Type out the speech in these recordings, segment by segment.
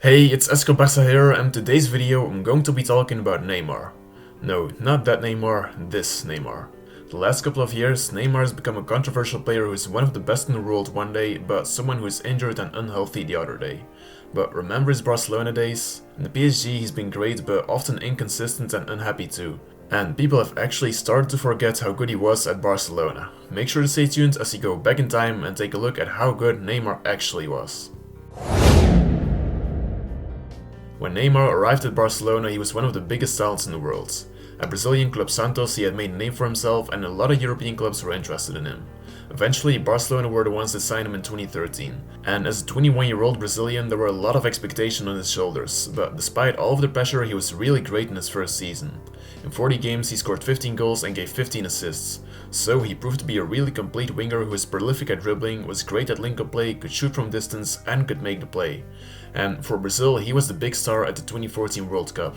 Hey, it's Barça here, and today's video I'm going to be talking about Neymar. No, not that Neymar, this Neymar. The last couple of years, Neymar has become a controversial player who is one of the best in the world one day, but someone who is injured and unhealthy the other day. But remember his Barcelona days? In the PSG he's been great, but often inconsistent and unhappy too. And people have actually started to forget how good he was at Barcelona. Make sure to stay tuned as you go back in time and take a look at how good Neymar actually was. When Neymar arrived at Barcelona, he was one of the biggest talents in the world. At Brazilian club Santos, he had made a name for himself, and a lot of European clubs were interested in him. Eventually, Barcelona were the ones that signed him in 2013. And as a 21-year-old Brazilian, there were a lot of expectation on his shoulders, but despite all of the pressure, he was really great in his first season. In 40 games, he scored 15 goals and gave 15 assists. So he proved to be a really complete winger who was prolific at dribbling, was great at link-up play, could shoot from distance, and could make the play. And for Brazil, he was the big star at the 2014 World Cup.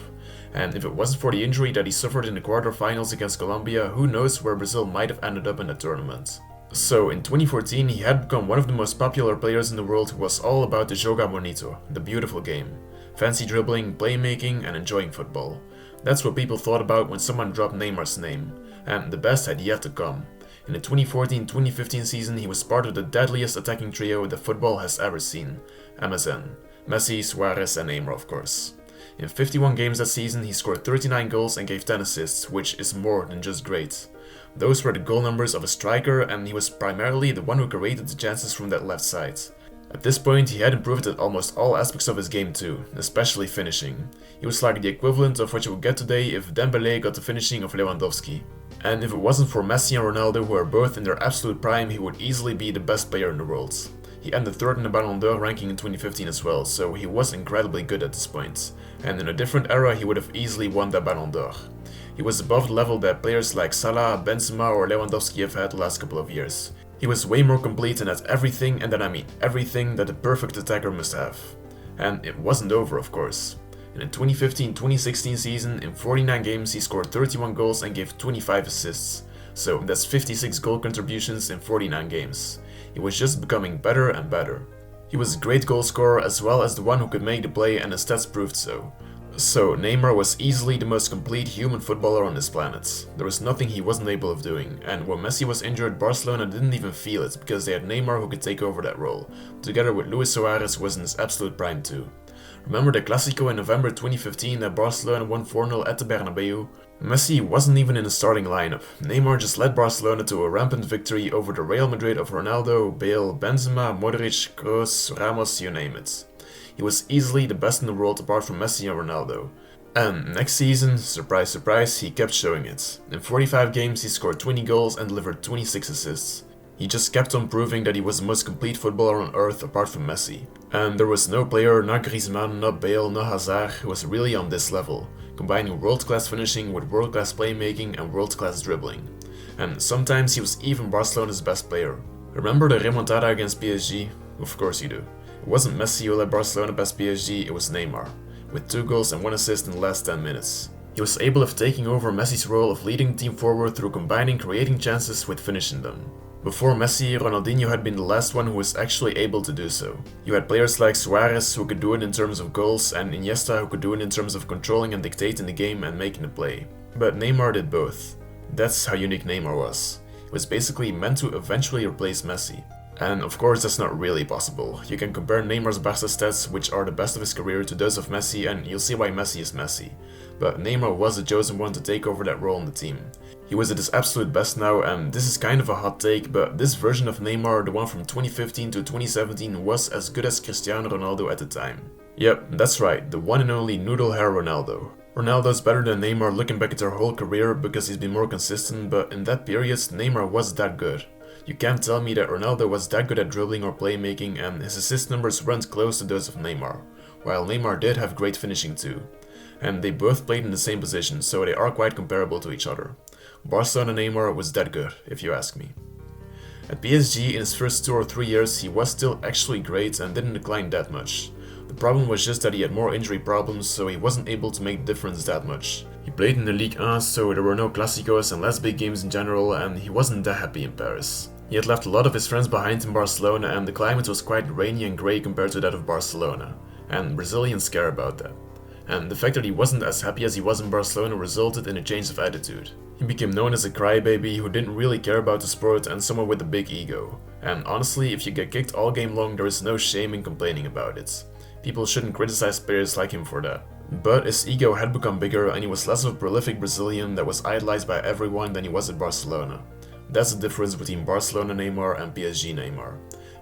And if it wasn't for the injury that he suffered in the quarterfinals against Colombia, who knows where Brazil might have ended up in the tournament. So in 2014 he had become one of the most popular players in the world who was all about the joga bonito, the beautiful game. Fancy dribbling, playmaking and enjoying football. That's what people thought about when someone dropped Neymar's name. And the best had yet to come. In the 2014-2015 season he was part of the deadliest attacking trio that football has ever seen. MSN. Messi, Suarez and Neymar of course. In 51 games that season he scored 39 goals and gave 10 assists, which is more than just great. Those were the goal numbers of a striker, and he was primarily the one who created the chances from that left side. At this point he had improved at almost all aspects of his game too, especially finishing. He was like the equivalent of what you would get today if Dembélé got the finishing of Lewandowski. And if it wasn't for Messi and Ronaldo, who are both in their absolute prime, he would easily be the best player in the world. He ended third in the Ballon d'Or ranking in 2015 as well, so he was incredibly good at this point. And in a different era he would have easily won that Ballon d'Or. He was above the level that players like Salah, Benzema or Lewandowski have had the last couple of years. He was way more complete and had everything, and then I mean everything, that a perfect attacker must have. And it wasn't over, of course. In the 2015-2016 season, in 49 games he scored 31 goals and gave 25 assists. So that's 56 goal contributions in 49 games. He was just becoming better and better. He was a great goal scorer as well as the one who could make the play, and his stats proved so. So Neymar was easily the most complete human footballer on this planet. There was nothing he wasn't able of doing, and when Messi was injured, Barcelona didn't even feel it because they had Neymar who could take over that role, together with Luis Suarez who was in his absolute prime too. Remember the Clásico in November 2015 that Barcelona won 4-0 at the Bernabeu? Messi wasn't even in the starting lineup. Neymar just led Barcelona to a rampant victory over the Real Madrid of Ronaldo, Bale, Benzema, Modric, Kroos, Ramos, you name it. He was easily the best in the world apart from Messi and Ronaldo. And next season, surprise surprise, he kept showing it. In 45 games he scored 20 goals and delivered 26 assists. He just kept on proving that he was the most complete footballer on earth apart from Messi. And there was no player, not Griezmann, not Bale, not Hazard, who was really on this level, combining world-class finishing with world-class playmaking and world-class dribbling. And sometimes he was even Barcelona's best player. Remember the remontada against PSG? Of course you do. It wasn't Messi who led Barcelona past PSG, it was Neymar, with 2 goals and 1 assist in the last 10 minutes. He was able of taking over Messi's role of leading the team forward through combining creating chances with finishing them. Before Messi, Ronaldinho had been the last one who was actually able to do so. You had players like Suarez who could do it in terms of goals, and Iniesta who could do it in terms of controlling and dictating the game and making the play. But Neymar did both. That's how unique Neymar was. He was basically meant to eventually replace Messi. And of course that's not really possible. You can compare Neymar's Barca stats, which are the best of his career, to those of Messi, and you'll see why Messi is Messi. But Neymar was the chosen one to take over that role in the team. He was at his absolute best now, and this is kind of a hot take, but this version of Neymar, the one from 2015 to 2017, was as good as Cristiano Ronaldo at the time. Yep, that's right, the one and only noodle hair Ronaldo. Ronaldo's better than Neymar looking back at their whole career because he's been more consistent, but in that period Neymar was that good. You can't tell me that Ronaldo was that good at dribbling or playmaking, and his assist numbers weren't close to those of Neymar, while Neymar did have great finishing too. And they both played in the same position, so they are quite comparable to each other. Barcelona Neymar was that good, if you ask me. At PSG in his first 2 or 3 years he was still actually great and didn't decline that much. The problem was just that he had more injury problems, so he wasn't able to make the difference that much. He played in the Ligue 1, so there were no Clásicos and less big games in general, and he wasn't that happy in Paris. He had left a lot of his friends behind in Barcelona, and the climate was quite rainy and grey compared to that of Barcelona. and Brazilians care about that. And the fact that he wasn't as happy as he was in Barcelona resulted in a change of attitude. He became known as a crybaby who didn't really care about the sport and someone with a big ego. And honestly, if you get kicked all game long, there is no shame in complaining about it. People shouldn't criticize players like him for that. But his ego had become bigger and he was less of a prolific Brazilian that was idolized by everyone than he was at Barcelona. That's the difference between Barcelona Neymar and PSG Neymar.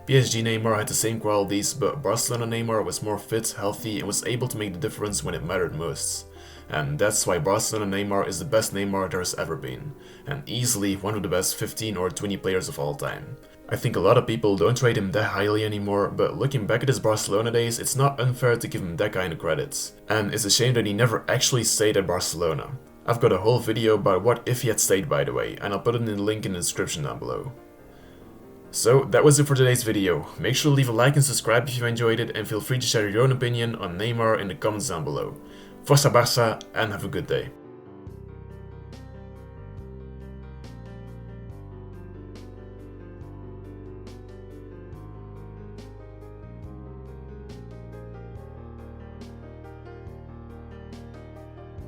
PSG Neymar had the same qualities, but Barcelona Neymar was more fit, healthy, and was able to make the difference when it mattered most. And that's why Barcelona Neymar is the best Neymar there has ever been, and easily one of the best 15 or 20 players of all time. I think a lot of people don't rate him that highly anymore, but looking back at his Barcelona days, it's not unfair to give him that kind of credit. And it's a shame that he never actually stayed at Barcelona. I've got a whole video about what if he had stayed, by the way, and I'll put it in the link in the description down below. So that was it for today's video. Make sure to leave a like and subscribe if you enjoyed it, and feel free to share your own opinion on Neymar in the comments down below. Força Barça, and have a good day.